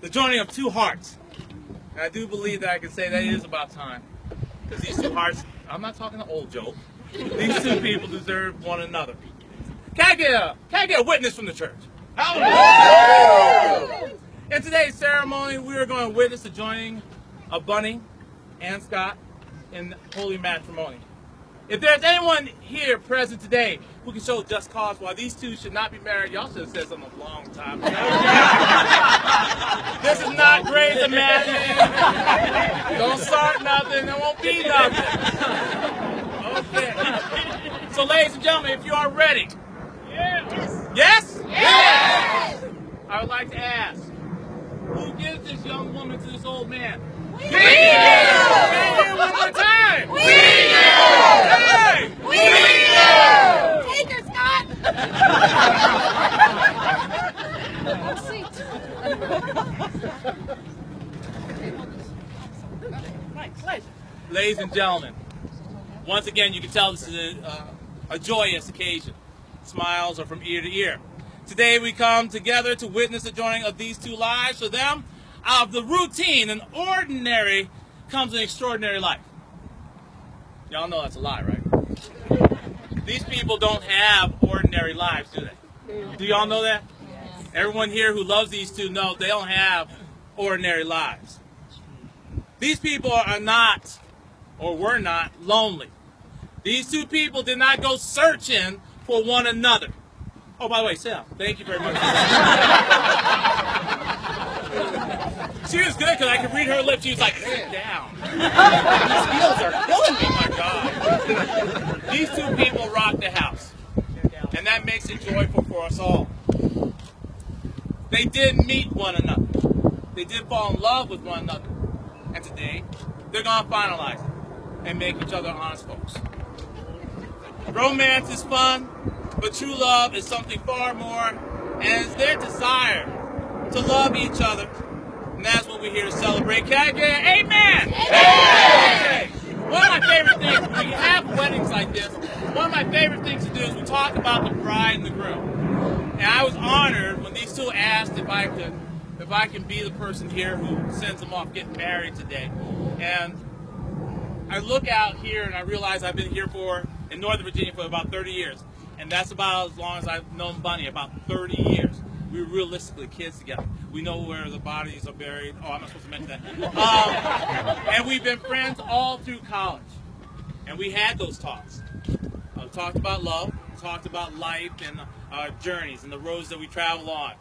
the joining of two hearts. And I do believe that I can say that it is about time. Because these two hearts, I'm not talking to old Joe. These two people deserve one another. Can I get a witness from the church? Hallelujah! In today's ceremony, we are going to witness the joining of Bunny and Scott in holy matrimony. If there's anyone here present today who can show just cause why these two should not be married, y'all should have said something a long time ago. This is not Grey's Anatomy. Don't start nothing, there won't be nothing. Okay. So, ladies and gentlemen, if you are ready. Yes? Yes? Yes! I would like to ask, who gives this young woman to this old man? We do! Say it one more time! We do! Hey! We do! Take her, Scott! Ladies and gentlemen, once again, you can tell this is a joyous occasion. Smiles are from ear to ear. Today we come together to witness the joining of these two lives. For them, out of the routine and ordinary comes an extraordinary life. Y'all know that's a lie, right? These people don't have ordinary lives, do they? Do y'all know that? Yes. Everyone here who loves these two knows they don't have ordinary lives. These people are not, or were not, lonely. These two people did not go searching for one another. Oh, by the way, Sam, thank you very much. She was good because I could read her lips. She was like, sit down. These heels are killing me. Oh, my God. These two people rock the house. And that makes it joyful for us all. They did meet one another. They did fall in love with one another. And today, they're going to finalize it and make each other honest folks. Romance is fun, but true love is something far more, and it's their desire to love each other, and that's what we're here to celebrate. Can I get an amen? Amen! Okay. One of my favorite things, when you have weddings like this, one of my favorite things to do is we talk about the bride and the groom. And I was honored when these two asked if I can be the person here who sends them off getting married today. And I look out here and I realize I've been here in Northern Virginia for about 30 years. And that's about as long as I've known Bunny, about 30 years. We were realistically kids together. We know where the bodies are buried. Oh, I'm not supposed to mention that. And we've been friends all through college. And we had those talks. We talked about love, talked about life and our journeys and the roads that we travel on.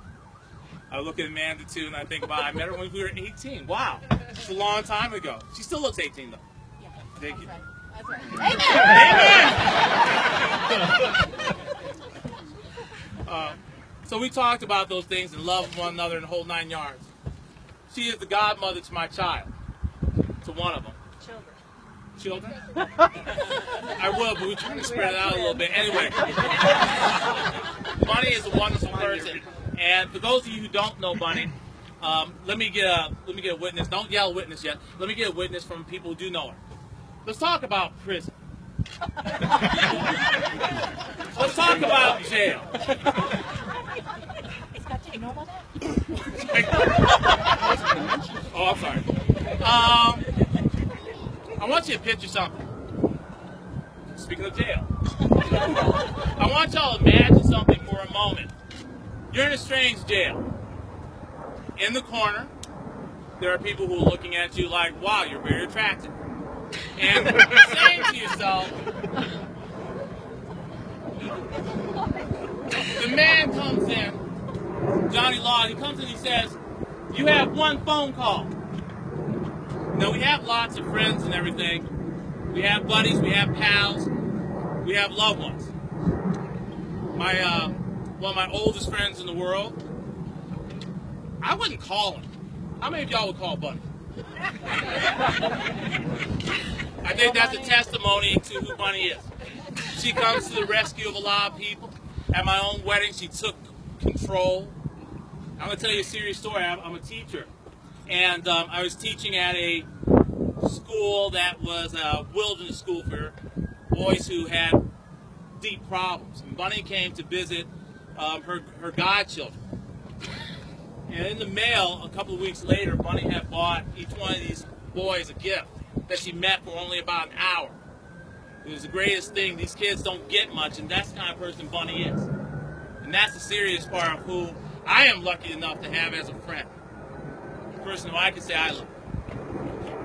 I look at Amanda too and I think about I met her when we were 18. Wow. It's a long time ago. She still looks 18 though. Yeah. Thank you. That's right. Amen! So we talked about those things and love one another and the whole 9 yards. She is the godmother to my child. To one of them. Children? I will, but we're trying to spread it out a little bit. Anyway. Bunny is a wonderful person. And for those of you who don't know Bunny, let me get a witness. Don't yell witness yet. Let me get a witness from people who do know her. Let's talk about prison. Let's talk about jail. Scott, do you know about that? Oh, I'm sorry. I want you to picture something. Speaking of jail. I want y'all to imagine something for a moment. You're in a strange jail. In the corner, there are people who are looking at you like, wow, you're very attractive. And saying to yourself, the man comes in, Johnny Law, he comes in and he says, you have one phone call. Now, we have lots of friends and everything. We have buddies, we have pals, we have loved ones. One of my oldest friends in the world, I wouldn't call him. How many of y'all would call Bunny? I think that's a testimony to who Bunny is. She comes to the rescue of a lot of people. At my own wedding, she took control. I'm going to tell you a serious story. I'm a teacher. And I was teaching at a school that was a wilderness school for boys who had deep problems. And Bunny came to visit her godchildren. And in the mail, a couple of weeks later, Bunny had bought each one of these boys a gift that she met for only about an hour. It was the greatest thing. These kids don't get much, and that's the kind of person Bunny is. And that's the serious part of who I am lucky enough to have as a friend. A person who I can say I love.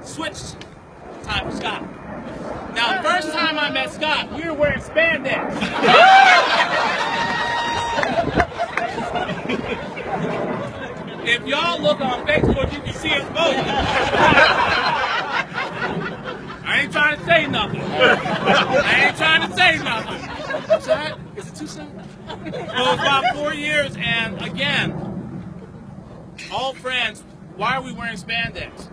Switch time for Scott. Now, the first time I met Scott, we were wearing spandex. If y'all look on Facebook, you can see us both. I ain't trying to say nothing. What's that? Is it too soon? Well, it was about 4 years, and again, all friends. Why are we wearing spandex?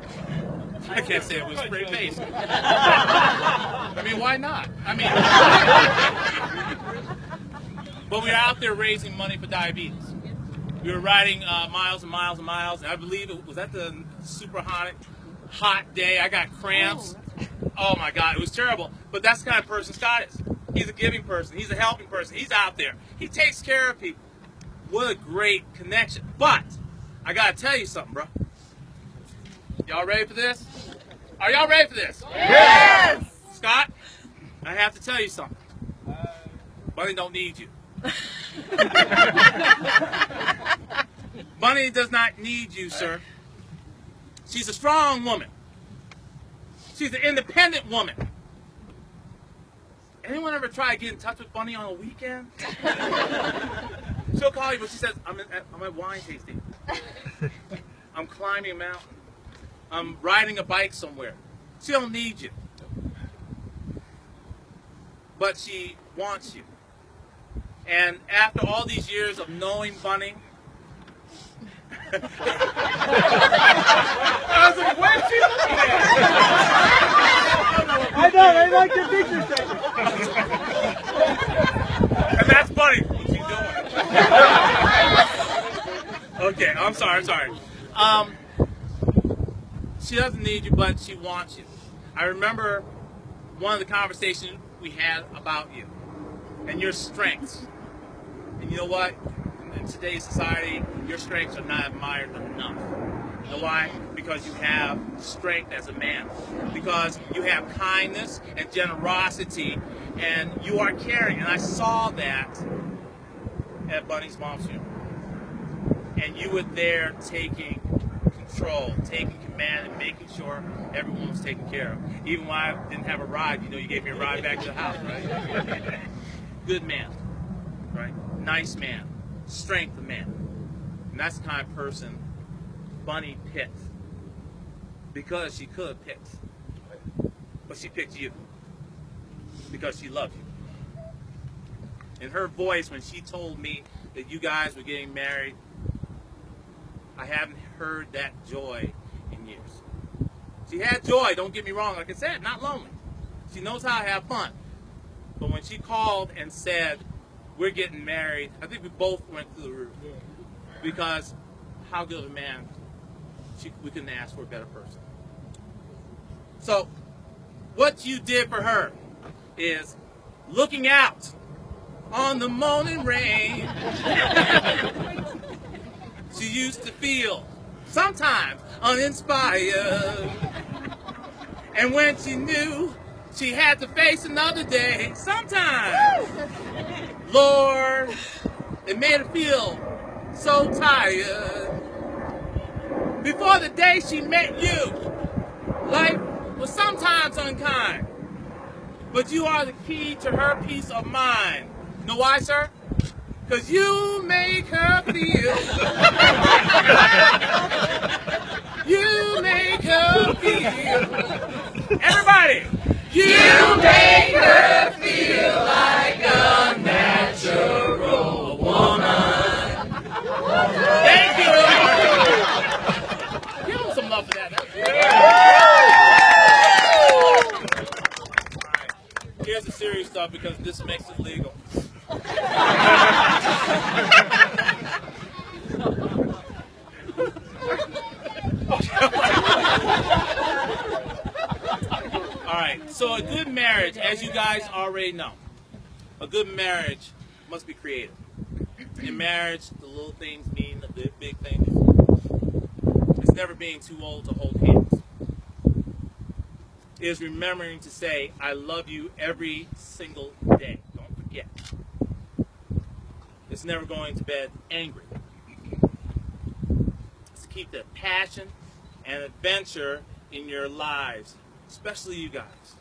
I can't say it was straight face. I mean, why not? But we were out there raising money for diabetes. We were riding miles and miles and miles, and I believe it was at the super hot day. I got cramps. Oh my God, it was terrible. But that's the kind of person Scott is. He's a giving person. He's a helping person. He's out there. He takes care of people. What a great connection. But I gotta tell you something, bro. Y'all ready for this? Are y'all ready for this? Yes! Scott, I have to tell you something. Bunny don't need you. Bunny does not need you, sir. She's a strong woman. She's an independent woman. Anyone ever try to get in touch with Bunny on a weekend? She'll call you, but she says, I'm at wine tasting. I'm climbing a mountain. I'm riding a bike somewhere. She don't need you. But she wants you. And after all these years of knowing Bunny, I was like, what is she looking at? I know, I like the picture taken. And that's Bunny. What's he doing? Okay, I'm sorry. She doesn't need you, but she wants you. I remember one of the conversations we had about you and your strengths. And you know what? In today's society, your strengths are not admired enough. You know why? Because you have strength as a man. Because you have kindness and generosity, and you are caring. And I saw that at Bunny's mom's funeral. And you were there taking control, taking command, and making sure everyone was taken care of. Even when I didn't have a ride, you know, you gave me a ride back to the house, right? Good man, right? Nice man, strength of man. And that's the kind of person Bunny picked. Because she could have picked. But she picked you. Because she loved you. And her voice, when she told me that you guys were getting married, I haven't heard that joy in years. She had joy, don't get me wrong. Like I said, not lonely. She knows how to have fun. But when she called and said, we're getting married, I think we both went through the roof. Because how good of a man, we couldn't ask for a better person. So, what you did for her is looking out on the morning rain. She used to feel sometimes uninspired. And when she knew she had to face another day, sometimes, Lord, it made her feel so tired. Before the day she met you, life was sometimes unkind. But you are the key to her peace of mind. Know why, sir? Because you make her feel. You make her feel. Everybody. You make her feel like a natural woman. Thank you. Give them some love for that. That's good. All right. Here's the serious stuff because this makes it legal. Alright, so a good marriage, as you guys already know, a good marriage must be creative. In marriage, the little things mean the big things. never being too old to hold hands. It is remembering to say, I love you every single day. Don't forget. It's never going to bed angry. It's to keep the passion and adventure in your lives, especially you guys,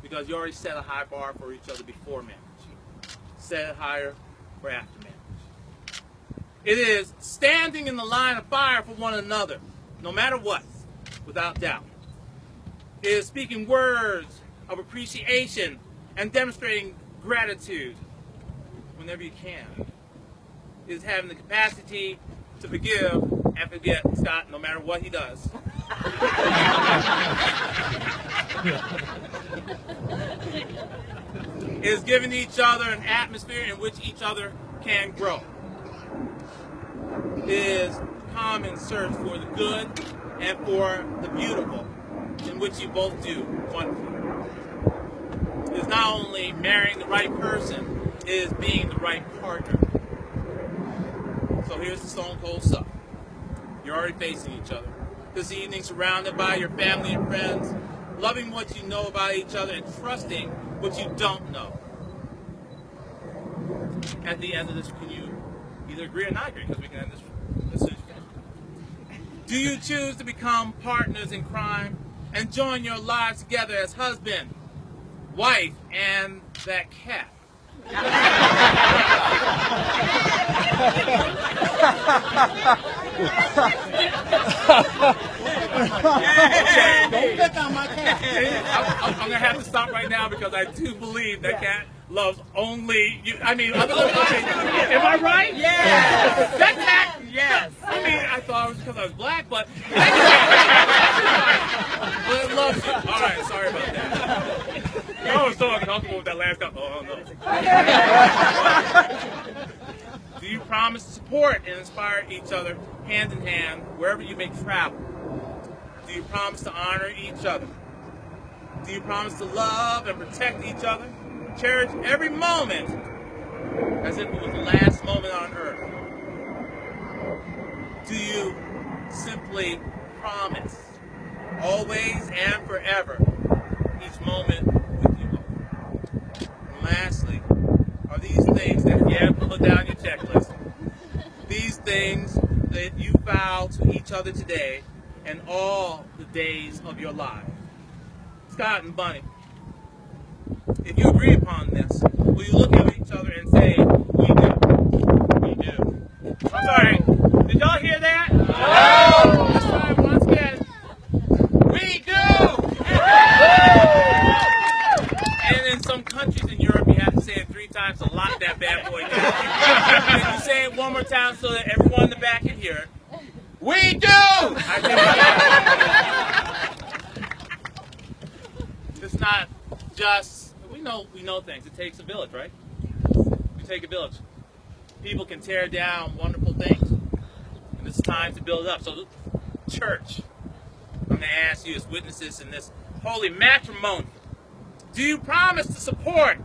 because you already set a high bar for each other before marriage. Set it higher for after marriage. It is standing in the line of fire for one another, no matter what, without doubt. It is speaking words of appreciation and demonstrating gratitude whenever you can. It is having the capacity to forgive and forget Scott no matter what he does. It is giving each other an atmosphere in which each other can grow. It is common search for the good and for the beautiful, in which you both do wonderfully. It is not only marrying the right person, it is being the right partner. So here's the stone cold stuff. You're already facing each other. This evening, surrounded by your family and friends, loving what you know about each other and trusting what you don't know. At the end of this, can you either agree or not agree? Because we can end this as soon as you can. Do you choose to become partners in crime and join your lives together as husband, wife, and that cat? Don't pick on my cat. I'm going to have to stop right now because I do believe that cat loves only you. I mean, am I right? Yes. That cat? Yes. I mean, I thought it was because I was black, but but it loves you. All right, sorry about that. I was so uncomfortable with that last couple. Oh, no. Do you promise to support and inspire each other hand in hand wherever you may travel? Do you promise to honor each other? Do you promise to love and protect each other? Cherish every moment as if it was the last moment on earth? Do you simply promise, always and forever, each moment with you both? And lastly, are these things that you have to put down your checklist, these things that you vow to each other today and all the days of your life? Scott and Bunny, if you agree upon this, will you look at each other and say, we do? We do. I'm sorry, did y'all hear that? No! Let's try it once again. We do! And in some countries in Europe, you have to say it 3 times to lock that bad boy down. Can you say it one more time so that everyone in the back can hear it? We do! It's not just, we know things. It takes a village, right? We take a village. People can tear down wonderful things. And it's time to build up. So, church, I'm going to ask you as witnesses in this holy matrimony, do you promise to support,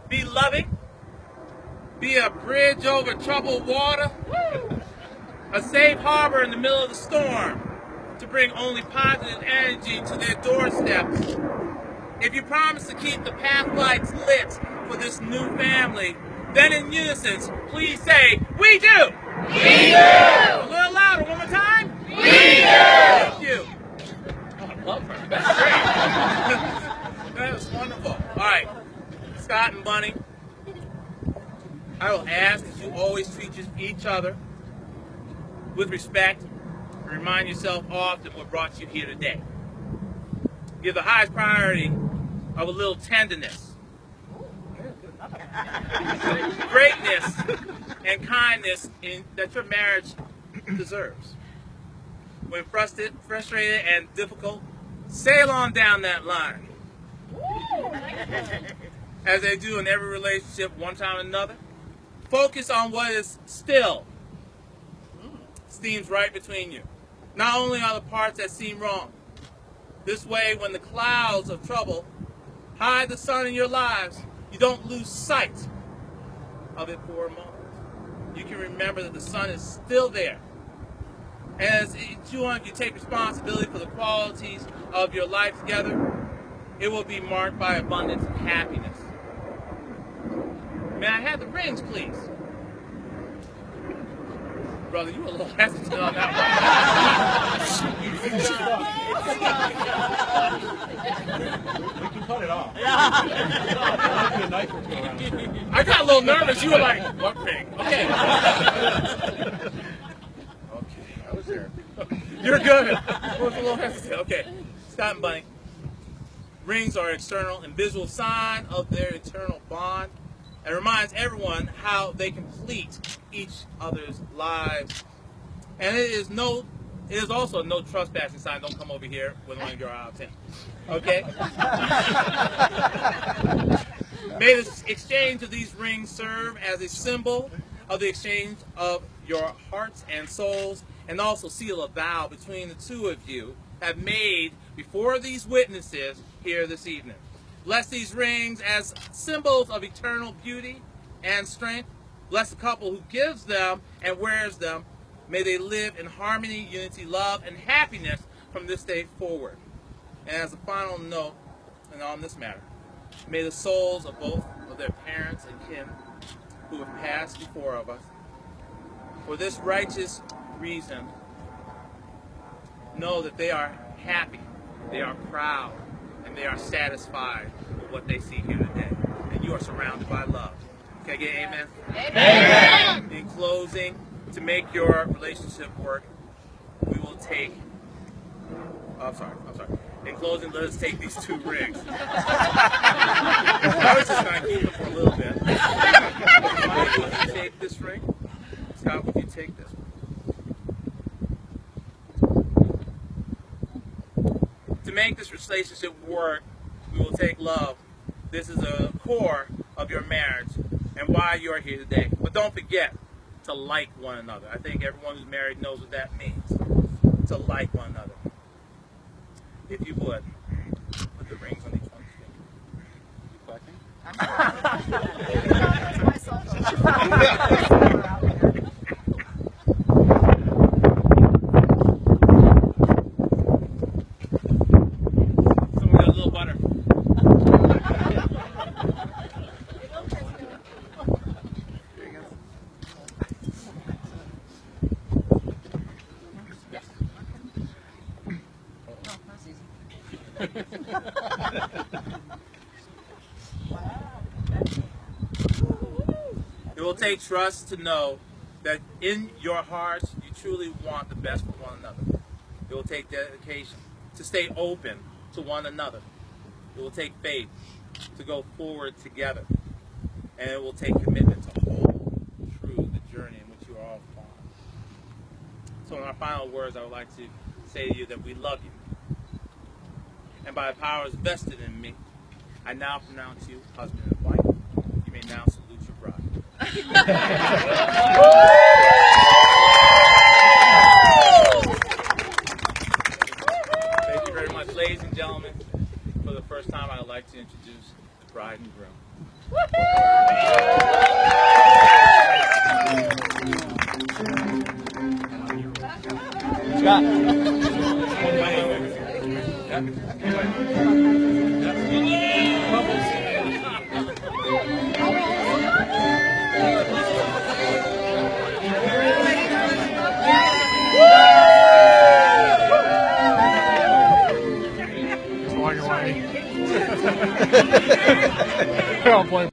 be loving, be a bridge over troubled water, a safe harbor in the middle of the storm, to bring only positive energy to their doorsteps? If you promise to keep the path lights lit for this new family, then in unison, please say, we do! We do! A little louder, one more time. We do! Thank you. Oh, I love her. That's great. That was wonderful. All right, Scott and Bunny, I will ask that you always treat each other with respect and remind yourself often what brought you here today. Give the highest priority of a little tenderness, greatness, and kindness that your marriage deserves. When frustrated and difficult, sail on down that line. As they do in every relationship, one time or another, focus on what is still seems right between you. Not only are the parts that seem wrong. This way, when the clouds of trouble hide the sun in your lives, you don't lose sight of it for a moment. You can remember that the sun is still there As you take responsibility for the qualities of your life together, it will be marked by abundance and happiness. May I have the rings, please? Brother, you were a little hesitant on that We can cut it off. I got a little nervous. You were like, what ring? Okay. Okay, I was there. You're good. I was a little hesitant. Okay. Scott and Bunny. Rings are external and visual sign of their eternal bond, and reminds everyone how they complete each other's lives. And it is also a no trespassing sign. Don't come over here when one of you are out of 10. Okay? May the exchange of these rings serve as a symbol of the exchange of your hearts and souls, and also seal a vow between the two of you have made before these witnesses here this evening. Bless these rings as symbols of eternal beauty and strength. Bless the couple who gives them and wears them. May they live in harmony, unity, love, and happiness from this day forward. And as a final note, and on this matter, may the souls of both of their parents and kin who have passed before of us, for this righteous reason, know that they are happy, they are proud, and they are satisfied with what they see here today. And you are surrounded by love. Can I get an amen? Amen. In closing, to make your relationship work, we will take, I'm sorry. In closing, let us take these two rings. I was just going to keep it for a little bit. Would you take this ring? Scott, would you take this one? To make this relationship work, we will take love. This is a core of your marriage and why you are here today. But don't forget to like one another. I think everyone who's married knows what that means. To like one another. If you would, put the rings on each one's finger. Someone got a little butter. There you go. It will take trust to know that in your hearts you truly want the best for one another. It will take dedication to stay open to one another. It will take faith to go forward together. And it will take commitment to hold true the journey in which you are all on. So in our final words, I would like to say to you that we love you. And by the powers vested in me, I now pronounce you husband and wife. You may now salute your bride. Thank you very much, ladies and gentlemen. For the first time, I would like to introduce the bride and groom. Scott. Just walk away.